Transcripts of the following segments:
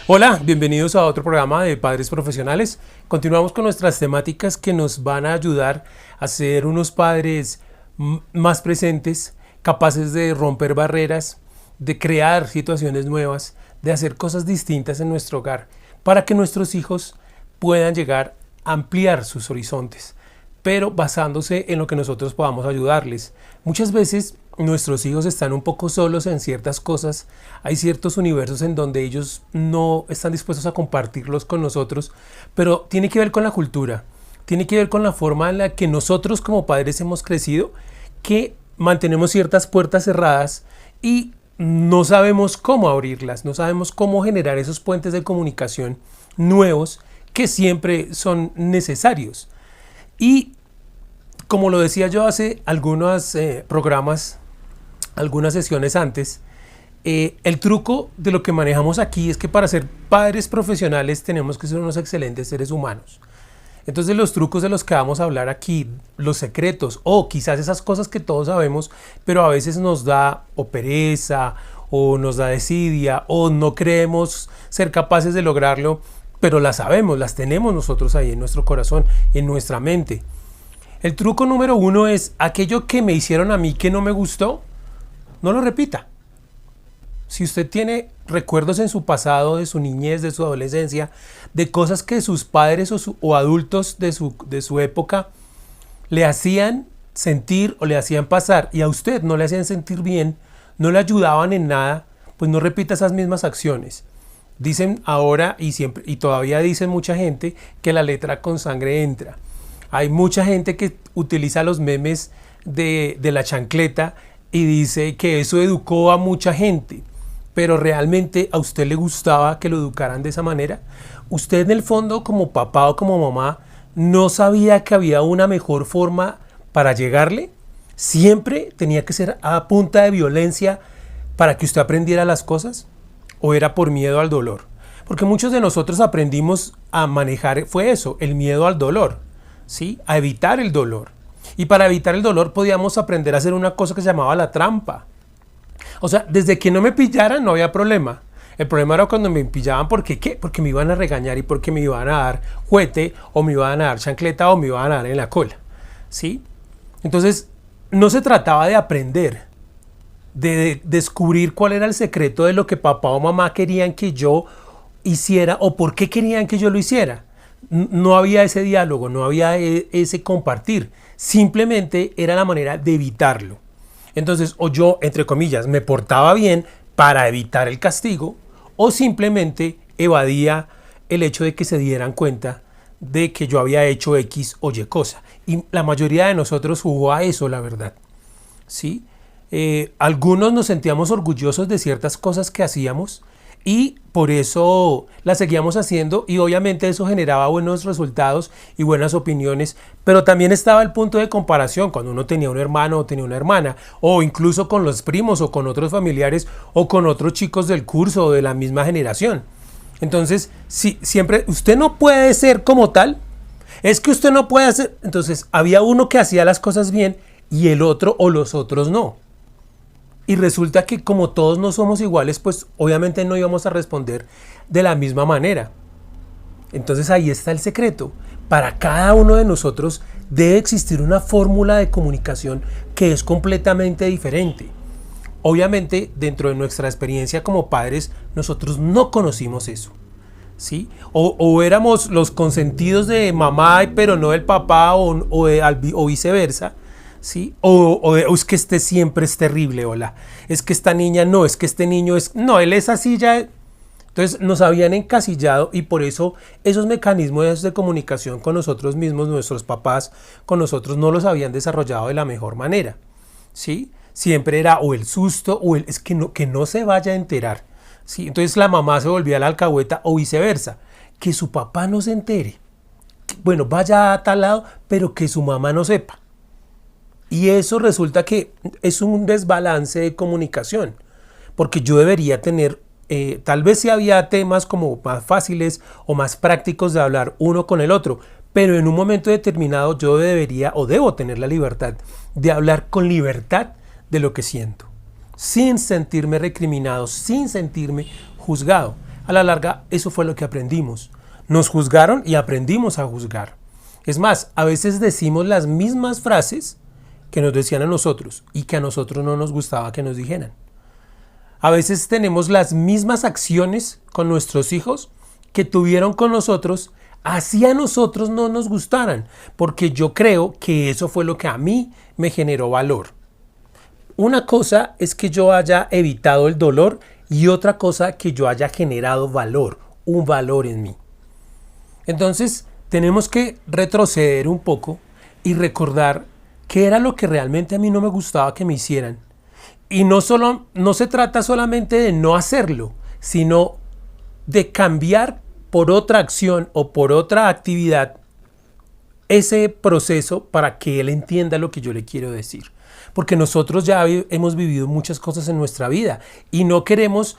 Hola, bienvenidos a otro programa de Padres Profesionales. Continuamos con nuestras temáticas que nos van a ayudar a ser unos padres más presentes, capaces de romper barreras, de crear situaciones nuevas, de hacer cosas distintas en nuestro hogar, para que nuestros hijos puedan llegar a ampliar sus horizontes, pero basándose en lo que nosotros podamos ayudarles. Muchas veces nuestros hijos están un poco solos en ciertas cosas, hay ciertos universos en donde ellos no están dispuestos a compartirlos con nosotros, pero tiene que ver con la cultura, tiene que ver con la forma en la que nosotros como padres hemos crecido, que mantenemos ciertas puertas cerradas y no sabemos cómo abrirlas, no sabemos cómo generar esos puentes de comunicación nuevos que siempre son necesarios. Y como lo decía yo hace algunos programas, algunas sesiones antes, el truco de lo que manejamos aquí es que para ser padres profesionales tenemos que ser unos excelentes seres humanos. Entonces los trucos de los que vamos a hablar aquí, los secretos o quizás esas cosas que todos sabemos, pero a veces nos da o pereza o nos da desidia o no creemos ser capaces de lograrlo, pero las sabemos, las tenemos nosotros ahí en nuestro corazón, en nuestra mente. El truco número 1 es aquello que me hicieron a mí que no me gustó, no lo repita. Si usted tiene recuerdos en su pasado, de su niñez, de su adolescencia, de cosas que sus padres o adultos de su época le hacían sentir o le hacían pasar y a usted no le hacían sentir bien, no le ayudaban en nada, pues no repita esas mismas acciones. Dicen ahora y siempre y todavía dicen mucha gente que la letra con sangre entra. Hay mucha gente que utiliza los memes de la chancleta y dice que eso educó a mucha gente. Pero realmente a usted le gustaba que lo educaran de esa manera. Usted en el fondo como papá o como mamá no sabía que había una mejor forma para llegarle. Siempre tenía que ser a punta de violencia para que usted aprendiera las cosas. ¿O era por miedo al dolor? Porque muchos de nosotros aprendimos a manejar, fue eso, el miedo al dolor, ¿sí? A evitar el dolor. Y para evitar el dolor podíamos aprender a hacer una cosa que se llamaba la trampa. O sea, desde que no me pillaran no había problema. El problema era cuando me pillaban, ¿porque qué? Porque me iban a regañar y porque me iban a dar juguete o me iban a dar chancleta o me iban a dar en la cola, ¿sí? Entonces, no se trataba de aprender, de descubrir cuál era el secreto de lo que papá o mamá querían que yo hiciera o por qué querían que yo lo hiciera. No había ese diálogo, no había ese compartir. Simplemente era la manera de evitarlo. Entonces, o yo, entre comillas, me portaba bien para evitar el castigo, o simplemente evadía el hecho de que se dieran cuenta de que yo había hecho X o Y cosa. Y la mayoría de nosotros jugó a eso, la verdad. ¿Sí? Algunos nos sentíamos orgullosos de ciertas cosas que hacíamos y por eso las seguíamos haciendo y obviamente eso generaba buenos resultados y buenas opiniones, pero también estaba el punto de comparación cuando uno tenía un hermano o tenía una hermana o incluso con los primos o con otros familiares o con otros chicos del curso o de la misma generación. Entonces, si siempre usted no puede ser como tal, es que usted no puede hacer, entonces había uno que hacía las cosas bien y el otro o los otros no. Y resulta que como todos no somos iguales, pues obviamente no íbamos a responder de la misma manera. Entonces ahí está el secreto. Para cada uno de nosotros debe existir una fórmula de comunicación que es completamente diferente. Obviamente dentro de nuestra experiencia como padres, nosotros no conocimos eso, ¿sí? O éramos los consentidos de mamá, pero no del papá o viceversa. ¿Sí? O es que este siempre es terrible, hola, es que esta niña no, es que este niño es, no, él es así ya. Entonces nos habían encasillado y por eso esos mecanismos de comunicación con nosotros mismos, nuestros papás, con nosotros no los habían desarrollado de la mejor manera, ¿sí? Siempre era o el susto o es que no se vaya a enterar, ¿sí? Entonces la mamá se volvía la alcahueta o viceversa, que su papá no se entere, bueno, vaya a tal lado, pero que su mamá no sepa. Y eso resulta que es un desbalance de comunicación, porque yo debería tener, tal vez si había temas como más fáciles o más prácticos de hablar uno con el otro, pero en un momento determinado yo debería o debo tener la libertad de hablar con libertad de lo que siento, sin sentirme recriminado, sin sentirme juzgado. a la larga eso fue lo que aprendimos. Nos juzgaron y aprendimos a juzgar. Es más, a veces decimos las mismas frases que nos decían a nosotros y que a nosotros no nos gustaba que nos dijeran. A veces tenemos las mismas acciones con nuestros hijos que tuvieron con nosotros, así a nosotros no nos gustaran, porque yo creo que eso fue lo que a mí me generó valor. Una cosa es que yo haya evitado el dolor y otra cosa que yo haya generado valor, un valor en mí. Entonces tenemos que retroceder un poco y recordar qué era lo que realmente a mí no me gustaba que me hicieran. Y no se trata solamente de no hacerlo, sino de cambiar por otra acción o por otra actividad ese proceso para que él entienda lo que yo le quiero decir. Porque nosotros ya hemos vivido muchas cosas en nuestra vida y no queremos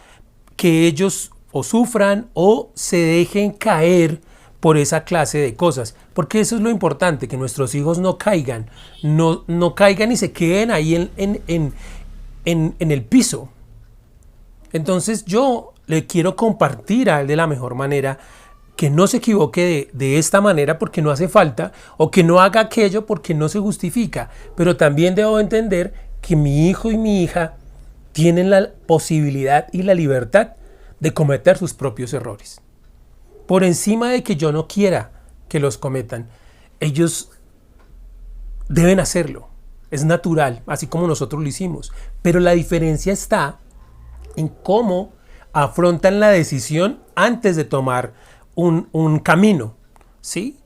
que ellos o sufran o se dejen caer por esa clase de cosas. Porque eso es lo importante, que nuestros hijos no caigan, no caigan y se queden ahí en el piso. Entonces yo le quiero compartir a él de la mejor manera, que no se equivoque de esta manera porque no hace falta, o que no haga aquello porque no se justifica. Pero también debo entender que mi hijo y mi hija tienen la posibilidad y la libertad de cometer sus propios errores. Por encima de que yo no quiera que los cometan, ellos deben hacerlo. Es natural, así como nosotros lo hicimos. Pero la diferencia está en cómo afrontan la decisión antes de tomar un camino, ¿sí?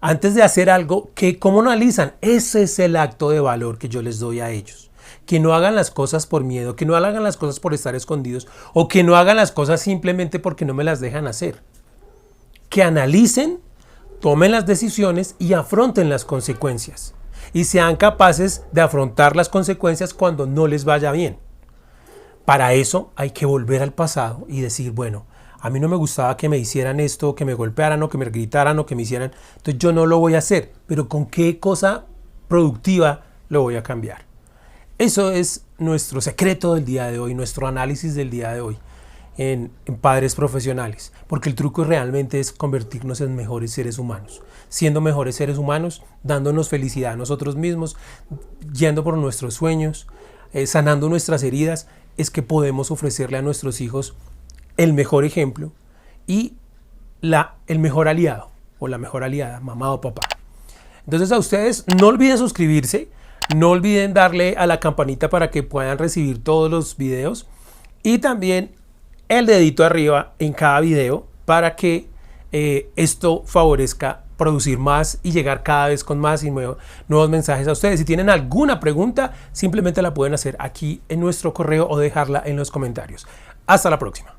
Antes de hacer algo, ¿cómo analizan? Ese es el acto de valor que yo les doy a ellos. Que no hagan las cosas por miedo, que no hagan las cosas por estar escondidos, o que no hagan las cosas simplemente porque no me las dejan hacer. Que analicen, tomen las decisiones y afronten las consecuencias. Y sean capaces de afrontar las consecuencias cuando no les vaya bien. Para eso hay que volver al pasado y decir, bueno, a mí no me gustaba que me hicieran esto, que me golpearan o que me gritaran o que me hicieran, entonces yo no lo voy a hacer, pero ¿con qué cosa productiva lo voy a cambiar? Eso es nuestro secreto del día de hoy, nuestro análisis del día de hoy en padres profesionales, porque el truco realmente es convertirnos en mejores seres humanos, siendo mejores seres humanos, dándonos felicidad a nosotros mismos, yendo por nuestros sueños, sanando nuestras heridas, es que podemos ofrecerle a nuestros hijos el mejor ejemplo y el mejor aliado o la mejor aliada, mamá o papá. Entonces a ustedes no olviden suscribirse, no olviden darle a la campanita para que puedan recibir todos los videos y también el dedito arriba en cada video para que esto favorezca producir más y llegar cada vez con más y nuevos mensajes a ustedes. Si tienen alguna pregunta, simplemente la pueden hacer aquí en nuestro correo o dejarla en los comentarios. Hasta la próxima.